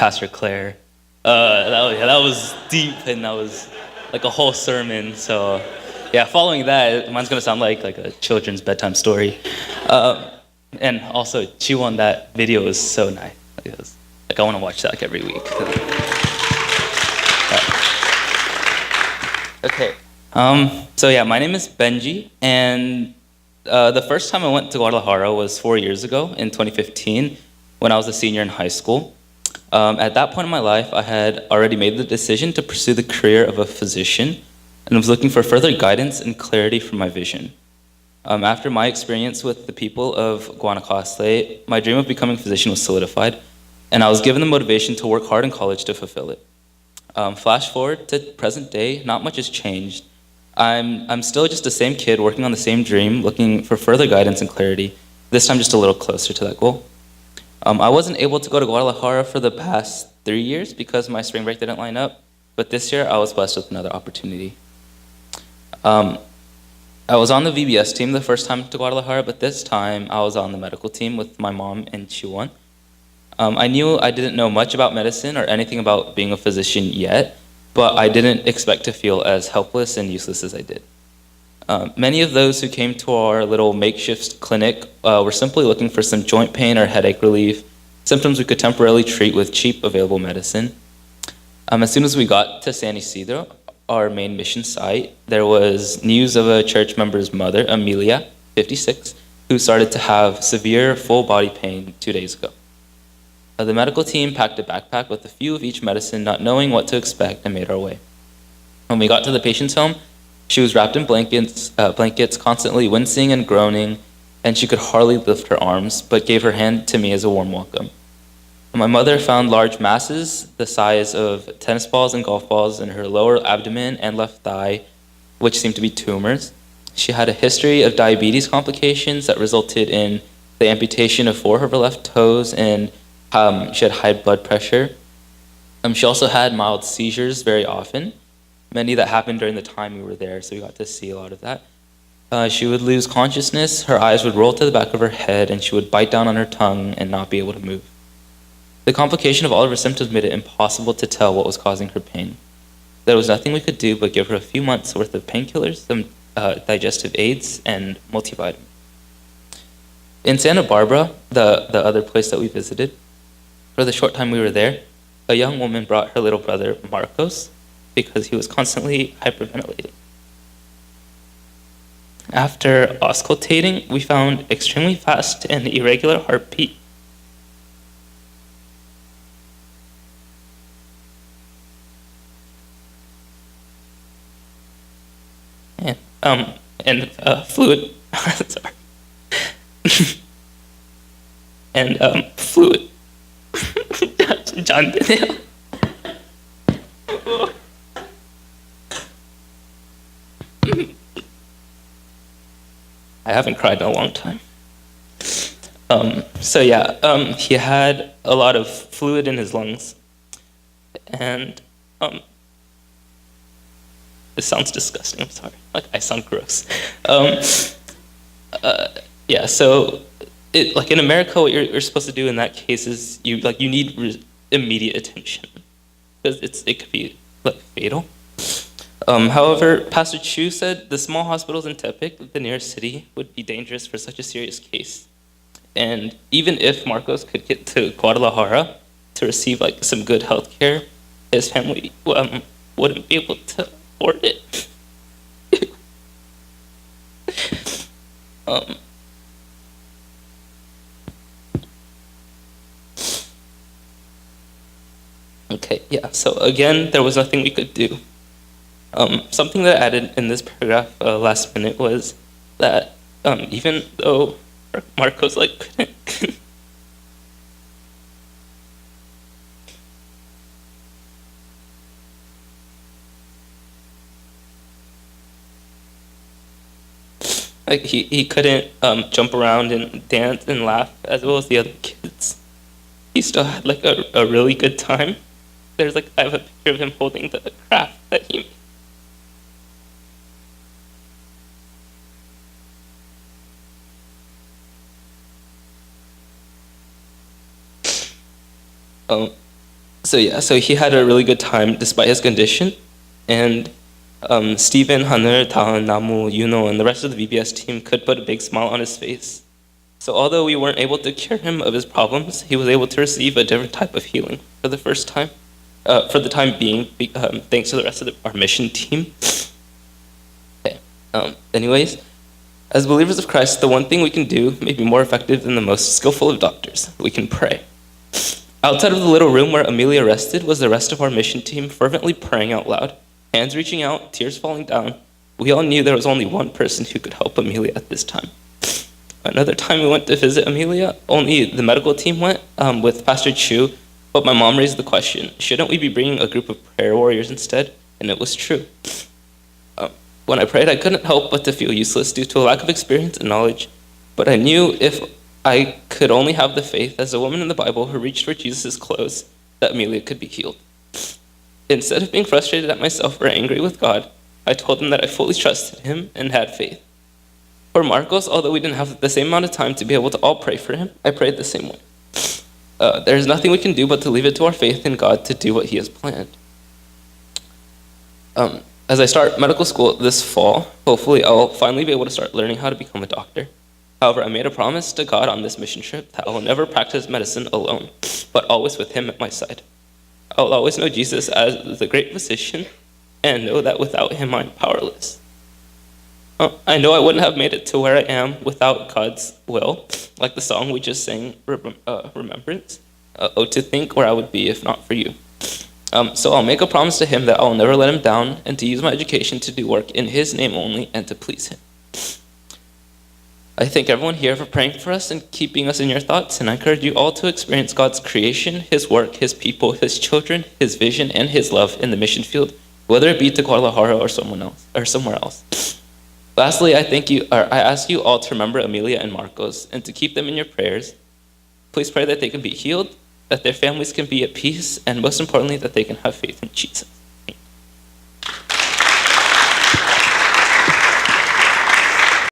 Pastor Claire. That was deep, and that was like a whole sermon. So, yeah, following that, mine's gonna sound like a children's bedtime story. And also, Chew on that video is so nice. Like I want to watch that like every week. Okay. So yeah, my name is Benji, and the first time I went to Guadalajara was 4 years ago in 2015 when I was a senior in high school. At that point in my life, I had already made the decision to pursue the career of a physician and was looking for further guidance and clarity for my vision. After my experience with the people of Guanacaste, my dream of becoming a physician was solidified, and I was given the motivation to work hard in college to fulfill it. Flash forward to present day, not much has changed. I'm still just the same kid working on the same dream, looking for further guidance and clarity, this time just a little closer to that goal. I wasn't able to go to Guadalajara for the past 3 years because my spring break didn't line up, but this year I was blessed with another opportunity. I was on the VBS team the first time to Guadalajara, but this time I was on the medical team with my mom and Chiwan. I knew I didn't know much about medicine or anything about being a physician yet, but I didn't expect to feel as helpless and useless as I did. Many of those who came to our little makeshift clinic were simply looking for some joint pain or headache relief, symptoms we could temporarily treat with cheap available medicine. As soon as we got to San Isidro, our main mission site, there was news of a church member's mother, Amelia, 56, who started to have severe full body pain 2 days ago. The medical team packed a backpack with a few of each medicine, not knowing what to expect, and made our way. When we got to the patient's home, she was wrapped in blankets, constantly wincing and groaning, and she could hardly lift her arms, but gave her hand to me as a warm welcome. My mother found large masses the size of tennis balls and golf balls in her lower abdomen and left thigh, which seemed to be tumors. She had a history of diabetes complications that resulted in the amputation of 4 of her left toes, and she had high blood pressure. She also had mild seizures very often, many that happened during the time we were there, so we got to see a lot of that. She would lose consciousness, her eyes would roll to the back of her head, and she would bite down on her tongue and not be able to move. The complication of all of her symptoms made it impossible to tell what was causing her pain. There was nothing we could do but give her a few months' worth of painkillers, some digestive aids, and multivitamin. In Santa Barbara, the other place that we visited, for the short time we were there, a young woman brought her little brother, Marcos, because he was constantly hyperventilating. After auscultating, we found extremely fast and irregular heartbeat. And fluid, sorry, and fluid. John Daniel. I haven't cried in a long time. He had a lot of fluid in his lungs, and this sounds disgusting. I'm sorry. Like I sound gross. So like in America, what you're supposed to do in that case is you need immediate attention because it could be like fatal. However, Pastor Chu said the small hospitals in Tepic, the nearest city, would be dangerous for such a serious case. And even if Marcos could get to Guadalajara to receive like some good health care, his family wouldn't be able to afford it. So again, there was nothing we could do. Something that I added in this paragraph last minute was that even though Marcos couldn't he couldn't jump around and dance and laugh as well as the other kids, he still had a really good time. There's I have a picture of him holding the craft that he made. So he had a really good time despite his condition, and Stephen, Haner, Tahan, Namu, Yuno, and the rest of the VBS team could put a big smile on his face. So although we weren't able to cure him of his problems, he was able to receive a different type of healing for the first time, for the time being, thanks to the rest of our mission team. Okay. Anyways, as believers of Christ, the one thing we can do may be more effective than the most skillful of doctors. We can pray. Outside of the little room where Amelia rested was the rest of our mission team fervently praying out loud, hands reaching out, tears falling down. We all knew there was only one person who could help Amelia at this time. Another time we went to visit Amelia, only the medical team went with Pastor Chu, but my mom raised the question, shouldn't we be bringing a group of prayer warriors instead? And it was true. When I prayed, I couldn't help but to feel useless due to a lack of experience and knowledge, but I knew if I could only have the faith as a woman in the Bible who reached for Jesus' clothes, that Amelia could be healed. Instead of being frustrated at myself or angry with God, I told him that I fully trusted him and had faith. For Marcos, although we didn't have the same amount of time to be able to all pray for him, I prayed the same way. There's nothing we can do but to leave it to our faith in God to do what he has planned. As I start medical school this fall, hopefully I'll finally be able to start learning how to become a doctor. However, I made a promise to God on this mission trip that I will never practice medicine alone, but always with him at my side. I will always know Jesus as the great physician and know that without him I'm powerless. I know I wouldn't have made it to where I am without God's will, like the song we just sang, Remembrance. Oh, to think where I would be if not for you. So I'll make a promise to him that I'll never let him down and to use my education to do work in his name only and to please him. I thank everyone here for praying for us and keeping us in your thoughts, and I encourage you all to experience God's creation, his work, his people, his children, his vision, and his love in the mission field, whether it be to Guadalajara or somewhere else. Lastly, I ask you all to remember Amelia and Marcos and to keep them in your prayers. Please pray that they can be healed, that their families can be at peace, and most importantly, that they can have faith in Jesus.